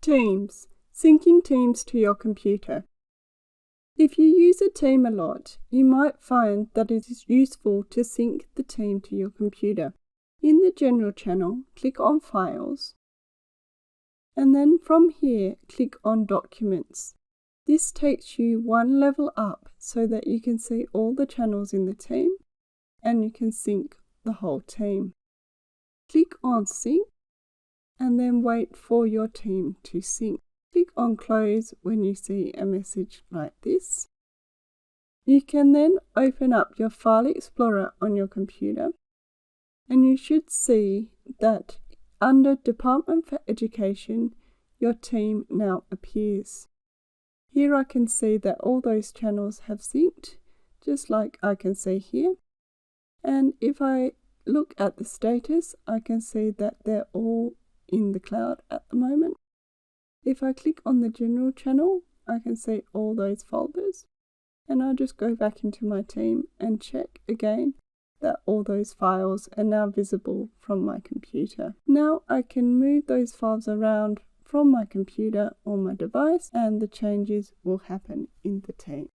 Teams. Syncing Teams to your computer. If you use a team a lot, you might find that it is useful to sync the team to your computer. In the General channel, click on Files, and then from here, click on Documents. This takes you one level up so that you can see all the channels in the team, and you can sync the whole team. Click on Sync, and then wait for your team to sync. Click on Close when you see a message like this. You can then open up your File Explorer on your computer, and you should see that under Department for Education, your team now appears. Here I can see that all those channels have synced, just like I can see here. And if I look at the status, I can see that they're all in the cloud at the moment. If I click on the General channel, I can see all those folders, and I'll just go back into my team and check again that all those files are now visible from my computer. Now I can move those files around from my computer or my device, and the changes will happen in the team.